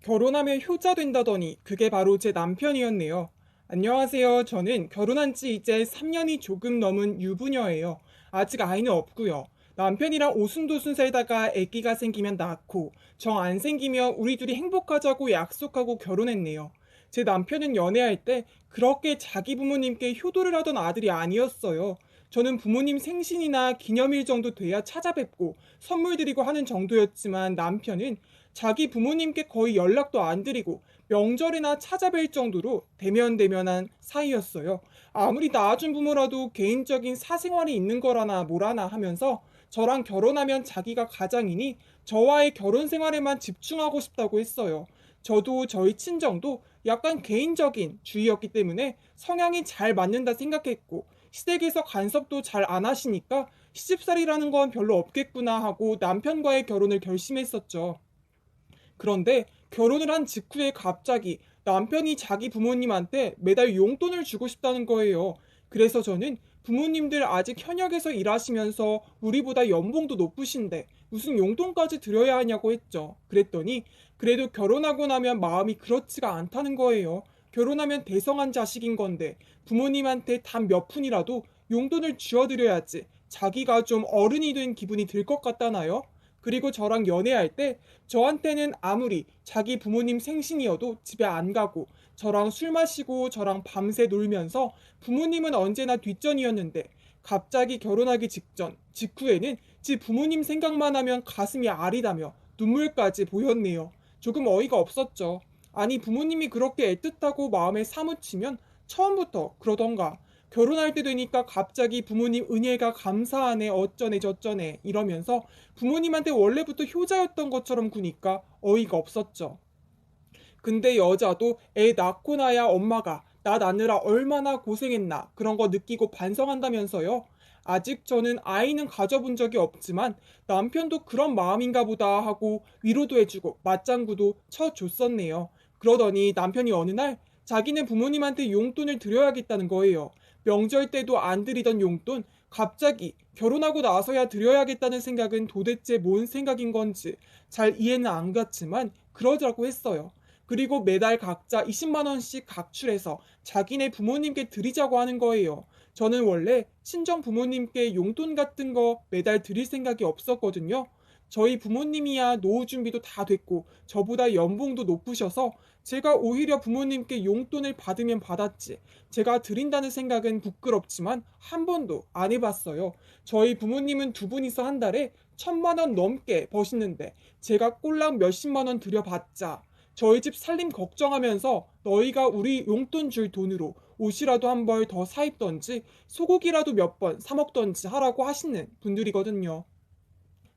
결혼하면 효자 된다더니 그게 바로 제 남편이었네요. 안녕하세요. 저는 결혼한 지 이제 3년이 조금 넘은 유부녀예요. 아직 아이는 없고요. 남편이랑 오순도순 살다가 아기가 생기면 낳고 정 안 생기면 우리 둘이 행복하자고 약속하고 결혼했네요. 제 남편은 연애할 때 그렇게 자기 부모님께 효도를 하던 아들이 아니었어요. 저는 부모님 생신이나 기념일 정도 돼야 찾아뵙고 선물 드리고 하는 정도였지만 남편은 자기 부모님께 거의 연락도 안 드리고 명절이나 찾아뵐 정도로 대면대면한 사이였어요. 아무리 낳아준 부모라도 개인적인 사생활이 있는 거라나 뭐라나 하면서 저랑 결혼하면 자기가 가장이니 저와의 결혼 생활에만 집중하고 싶다고 했어요. 저도 저희 친정도 약간 개인적인 주의였기 때문에 성향이 잘 맞는다 생각했고 시댁에서 간섭도 잘 안 하시니까 시집살이라는 건 별로 없겠구나 하고 남편과의 결혼을 결심했었죠. 그런데 결혼을 한 직후에 갑자기 남편이 자기 부모님한테 매달 용돈을 주고 싶다는 거예요. 그래서 저는 부모님들 아직 현역에서 일하시면서 우리보다 연봉도 높으신데 무슨 용돈까지 드려야 하냐고 했죠. 그랬더니 그래도 결혼하고 나면 마음이 그렇지가 않다는 거예요. 결혼하면 대성한 자식인 건데 부모님한테 단 몇 푼이라도 용돈을 쥐어드려야지 자기가 좀 어른이 된 기분이 들 것 같다나요? 그리고 저랑 연애할 때 저한테는 아무리 자기 부모님 생신이어도 집에 안 가고 저랑 술 마시고 저랑 밤새 놀면서 부모님은 언제나 뒷전이었는데 갑자기 결혼하기 직전, 직후에는 지 부모님 생각만 하면 가슴이 아리다며 눈물까지 보였네요. 조금 어이가 없었죠. 아니, 부모님이 그렇게 애틋하고 마음에 사무치면 처음부터 그러던가. 결혼할 때 되니까 갑자기 부모님 은혜가 감사하네 어쩌네 저쩌네 이러면서 부모님한테 원래부터 효자였던 것처럼 구니까 어이가 없었죠. 근데 여자도 애 낳고 나야 엄마가 나 낳느라 얼마나 고생했나 그런 거 느끼고 반성한다면서요. 아직 저는 아이는 가져본 적이 없지만 남편도 그런 마음인가 보다 하고 위로도 해주고 맞장구도 쳐줬었네요. 그러더니 남편이 어느 날 자기는 부모님한테 용돈을 드려야겠다는 거예요. 명절 때도 안 드리던 용돈 갑자기 결혼하고 나서야 드려야겠다는 생각은 도대체 뭔 생각인 건지 잘 이해는 안 갔지만 그러자고 했어요. 그리고 매달 각자 20만 원씩 각출해서 자기네 부모님께 드리자고 하는 거예요. 저는 원래 친정 부모님께 용돈 같은 거 매달 드릴 생각이 없었거든요. 저희 부모님이야 노후 준비도 다 됐고 저보다 연봉도 높으셔서 제가 오히려 부모님께 용돈을 받으면 받았지. 제가 드린다는 생각은 부끄럽지만 한 번도 안 해봤어요. 저희 부모님은 두 분이서 한 달에 1,000만 원 넘게 버시는데 제가 꼴랑 몇십만 원 들여봤자 저희 집 살림 걱정하면서 너희가 우리 용돈 줄 돈으로 옷이라도 한 벌 더 사입던지 소고기라도 몇 번 사먹던지 하라고 하시는 분들이거든요.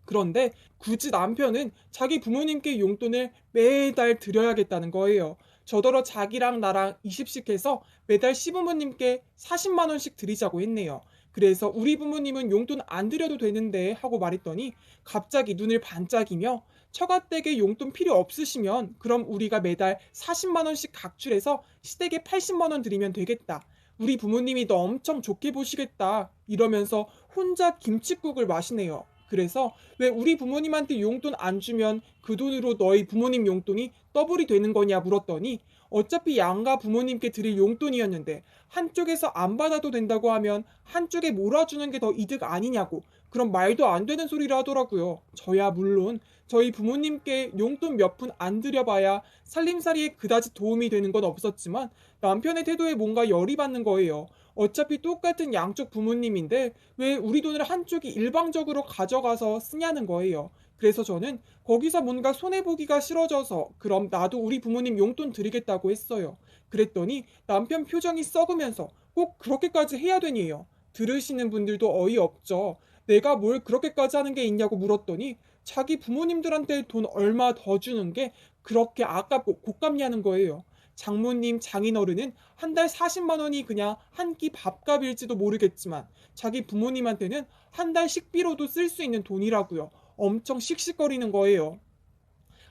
그런데 굳이 남편은 자기 부모님께 용돈을 매달 드려야겠다는 거예요. 저더러 자기랑 나랑 20씩 해서 매달 시부모님께 40만 원씩 드리자고 했네요. 그래서 우리 부모님은 용돈 안 드려도 되는데 하고 말했더니 갑자기 눈을 반짝이며 처가댁에 용돈 필요 없으시면 그럼 우리가 매달 40만 원씩 각출해서 시댁에 80만 원 드리면 되겠다. 우리 부모님이 너 엄청 좋게 보시겠다. 이러면서 혼자 김칫국을 마시네요. 그래서 왜 우리 부모님한테 용돈 안 주면 그 돈으로 너희 부모님 용돈이 더블이 되는 거냐 물었더니 어차피 양가 부모님께 드릴 용돈이었는데 한쪽에서 안 받아도 된다고 하면 한쪽에 몰아주는 게 더 이득 아니냐고 그런 말도 안 되는 소리를 하더라고요. 저야 물론 저희 부모님께 용돈 몇 푼 안 드려봐야 살림살이에 그다지 도움이 되는 건 없었지만 남편의 태도에 뭔가 열이 받는 거예요. 어차피 똑같은 양쪽 부모님인데 왜 우리 돈을 한쪽이 일방적으로 가져가서 쓰냐는 거예요. 그래서 저는 거기서 뭔가 손해보기가 싫어져서 그럼 나도 우리 부모님 용돈 드리겠다고 했어요. 그랬더니 남편 표정이 썩으면서 꼭 그렇게까지 해야 되니요. 들으시는 분들도 어이없죠. 내가 뭘 그렇게까지 하는 게 있냐고 물었더니 자기 부모님들한테 돈 얼마 더 주는 게 그렇게 아깝고 곶감냐는 거예요. 장모님, 장인어른은 한 달 40만 원이 그냥 한 끼 밥값일지도 모르겠지만 자기 부모님한테는 한 달 식비로도 쓸 수 있는 돈이라고요. 엄청 씩씩거리는 거예요.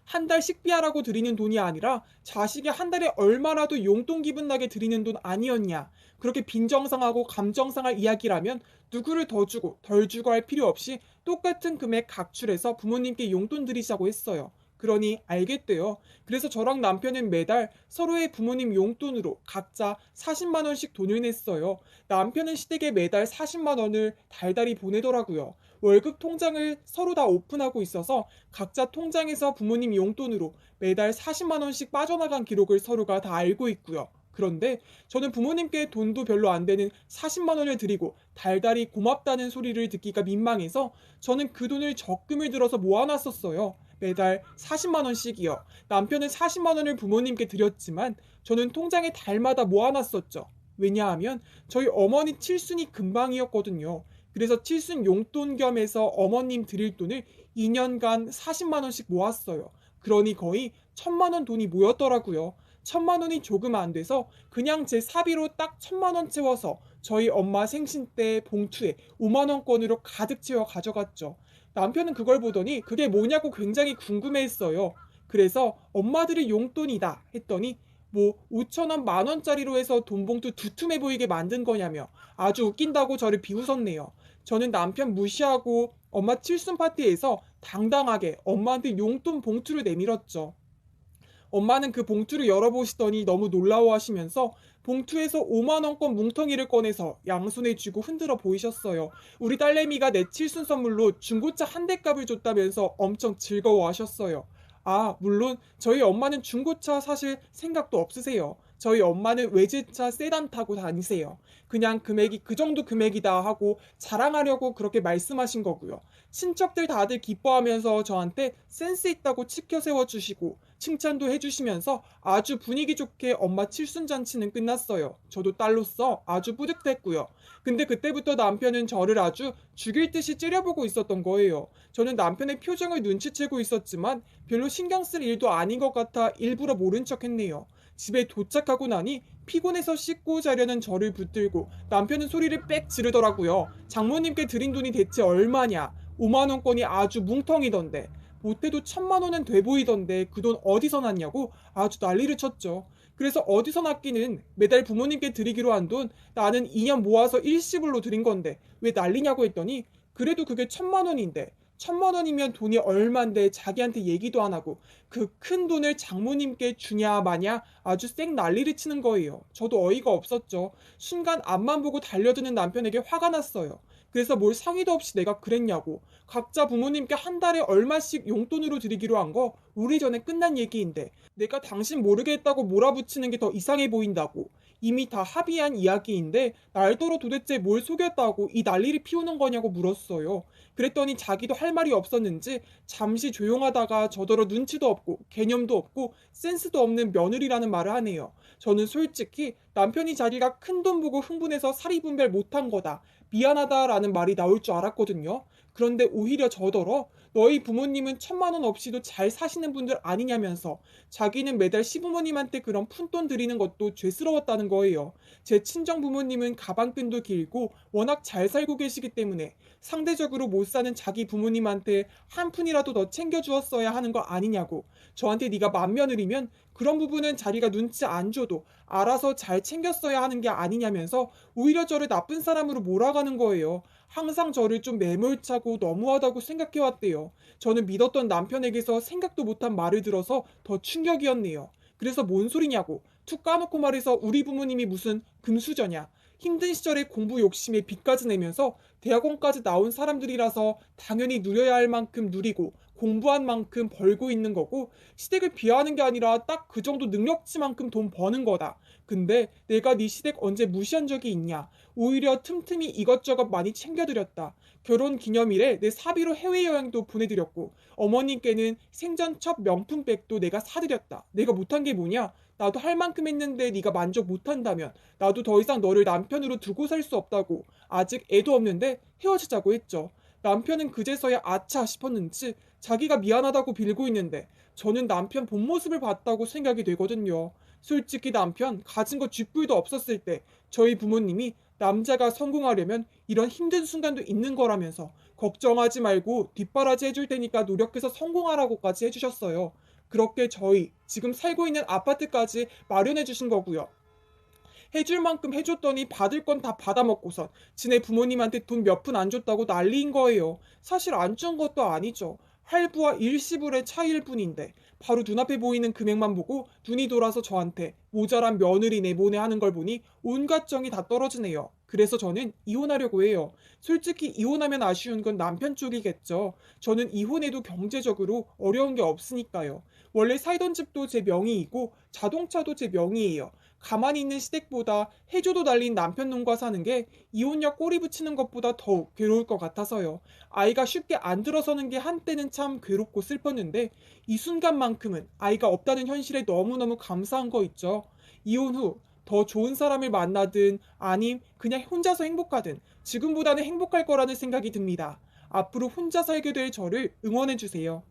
한 달 식비하라고 드리는 돈이 아니라 자식이 한 달에 얼마라도 용돈 기분 나게 드리는 돈 아니었냐. 그렇게 빈정상하고 감정상할 이야기라면 누구를 더 주고 덜 주고 할 필요 없이 똑같은 금액 각출해서 부모님께 용돈 드리자고 했어요. 그러니 알겠대요. 그래서 저랑 남편은 매달 서로의 부모님 용돈으로 각자 40만 원씩 돈을 냈어요. 남편은 시댁에 매달 40만 원을 달달이 보내더라고요. 월급 통장을 서로 다 오픈하고 있어서 각자 통장에서 부모님 용돈으로 매달 40만 원씩 빠져나간 기록을 서로가 다 알고 있고요. 그런데 저는 부모님께 돈도 별로 안 되는 40만 원을 드리고 달달이 고맙다는 소리를 듣기가 민망해서 저는 그 돈을 적금을 들어서 모아놨었어요. 매달 40만 원씩이요. 남편은 40만 원을 부모님께 드렸지만 저는 통장에 달마다 모아놨었죠. 왜냐하면 저희 어머니 칠순이 금방이었거든요. 그래서 칠순 용돈 겸해서 어머님 드릴 돈을 2년간 40만 원씩 모았어요. 그러니 거의 1,000만 원 돈이 모였더라고요. 1,000만 원이 조금 안 돼서 그냥 제 사비로 딱 1,000만 원 채워서 저희 엄마 생신 때 봉투에 5만 원권으로 가득 채워 가져갔죠. 남편은 그걸 보더니 그게 뭐냐고 굉장히 궁금해했어요. 그래서 엄마들의 용돈이다 했더니 뭐 5천 원, 만 원짜리로 해서 돈 봉투 두툼해 보이게 만든 거냐며 아주 웃긴다고 저를 비웃었네요. 저는 남편 무시하고 엄마 칠순 파티에서 당당하게 엄마한테 용돈 봉투를 내밀었죠. 엄마는 그 봉투를 열어보시더니 너무 놀라워하시면서 봉투에서 5만 원권 뭉텅이를 꺼내서 양손에 쥐고 흔들어 보이셨어요. 우리 딸내미가 내 칠순 선물로 중고차 한 대 값을 줬다면서 엄청 즐거워하셨어요. 아, 물론 저희 엄마는 중고차 사실 생각도 없으세요. 저희 엄마는 외제차 세단 타고 다니세요. 그냥 금액이 그 정도 금액이다 하고 자랑하려고 그렇게 말씀하신 거고요. 친척들 다들 기뻐하면서 저한테 센스 있다고 치켜 세워주시고 칭찬도 해주시면서 아주 분위기 좋게 엄마 칠순잔치는 끝났어요. 저도 딸로서 아주 뿌듯했고요. 근데 그때부터 남편은 저를 아주 죽일 듯이 찌려보고 있었던 거예요. 저는 남편의 표정을 눈치채고 있었지만 별로 신경 쓸 일도 아닌 것 같아 일부러 모른 척 했네요. 집에 도착하고 나니 피곤해서 씻고 자려는 저를 붙들고 남편은 소리를 빽 지르더라고요. 장모님께 드린 돈이 대체 얼마냐? 5만 원권이 아주 뭉텅이던데. 못해도 1,000만 원은 돼 보이던데 그 돈 어디서 났냐고 아주 난리를 쳤죠. 그래서 어디서 났기는 매달 부모님께 드리기로 한 돈 나는 2년 모아서 일시불로 드린 건데 왜 난리냐고 했더니 그래도 그게 1,000만 원인데 1,000만 원이면 돈이 얼만데 자기한테 얘기도 안 하고 그 큰 돈을 장모님께 주냐 마냐 아주 쌩 난리를 치는 거예요. 저도 어이가 없었죠. 순간 앞만 보고 달려드는 남편에게 화가 났어요. 그래서 뭘 상의도 없이 내가 그랬냐고. 각자 부모님께 한 달에 얼마씩 용돈으로 드리기로 한 거 우리 전에 끝난 얘기인데 내가 당신 모르게 했다고 몰아붙이는 게 더 이상해 보인다고. 이미 다 합의한 이야기인데 날더러 도대체 뭘 속였다고 이 난리를 피우는 거냐고 물었어요. 그랬더니 자기도 할 말이 없었는지 잠시 조용하다가 저더러 눈치도 없고 개념도 없고 센스도 없는 며느리라는 말을 하네요. 저는 솔직히 남편이 자기가 큰 돈 보고 흥분해서 사리분별 못한 거다. 미안하다라는 말이 나올 줄 알았거든요. 그런데 오히려 저더러 너희 부모님은 1,000만 원 없이도 잘 사시는 분들 아니냐면서 자기는 매달 시부모님한테 그런 푼돈 드리는 것도 죄스러웠다는 거예요. 제 친정 부모님은 가방끈도 길고 워낙 잘 살고 계시기 때문에 상대적으로 못 사는 자기 부모님한테 한 푼이라도 더 챙겨주었어야 하는 거 아니냐고. 저한테 네가 맏며느리면 그런 부분은 자기가 눈치 안 줘도 알아서 잘 챙겼어야 하는 게 아니냐면서 오히려 저를 나쁜 사람으로 몰아가는 거예요. 항상 저를 좀 매몰차고 너무하다고 생각해왔대요. 저는 믿었던 남편에게서 생각도 못한 말을 들어서 더 충격이었네요. 그래서 뭔 소리냐고. 툭 까놓고 말해서 우리 부모님이 무슨 금수저냐. 힘든 시절에 공부 욕심에 빚까지 내면서 대학원까지 나온 사람들이라서 당연히 누려야 할 만큼 누리고 공부한 만큼 벌고 있는 거고 시댁을 비하하는 게 아니라 딱 그 정도 능력치만큼 돈 버는 거다. 근데 내가 네 시댁 언제 무시한 적이 있냐. 오히려 틈틈이 이것저것 많이 챙겨드렸다. 결혼 기념일에 내 사비로 해외여행도 보내드렸고 어머님께는 생전 첫 명품백도 내가 사드렸다. 내가 못한 게 뭐냐? 나도 할 만큼 했는데 네가 만족 못한다면 나도 더 이상 너를 남편으로 두고 살 수 없다고. 아직 애도 없는데 헤어지자고 했죠. 남편은 그제서야 아차 싶었는지 자기가 미안하다고 빌고 있는데 저는 남편 본 모습을 봤다고 생각이 되거든요. 솔직히 남편 가진 거 쥐뿔도 없었을 때 저희 부모님이 남자가 성공하려면 이런 힘든 순간도 있는 거라면서 걱정하지 말고 뒷바라지 해줄 테니까 노력해서 성공하라고까지 해주셨어요. 그렇게 저희 지금 살고 있는 아파트까지 마련해 주신 거고요. 해줄 만큼 해줬더니 받을 건 다 받아먹고선 지네 부모님한테 돈 몇 푼 안 줬다고 난리인 거예요. 사실 안 준 것도 아니죠. 할부와 일시불의 차이일 뿐인데 바로 눈앞에 보이는 금액만 보고 눈이 돌아서 저한테 모자란 며느리 내보내 하는 걸 보니 온갖 정이 다 떨어지네요. 그래서 저는 이혼하려고 해요. 솔직히 이혼하면 아쉬운 건 남편 쪽이겠죠. 저는 이혼해도 경제적으로 어려운 게 없으니까요. 원래 살던 집도 제 명의이고 자동차도 제 명의예요. 가만히 있는 시댁보다 해줘도 달린 남편 놈과 사는 게 이혼녀 꼬리 붙이는 것보다 더욱 괴로울 것 같아서요. 아이가 쉽게 안 들어서는 게 한때는 참 괴롭고 슬펐는데 이 순간만큼은 아이가 없다는 현실에 너무너무 감사한 거 있죠. 이혼 후 더 좋은 사람을 만나든 아님 그냥 혼자서 행복하든 지금보다는 행복할 거라는 생각이 듭니다. 앞으로 혼자 살게 될 저를 응원해 주세요.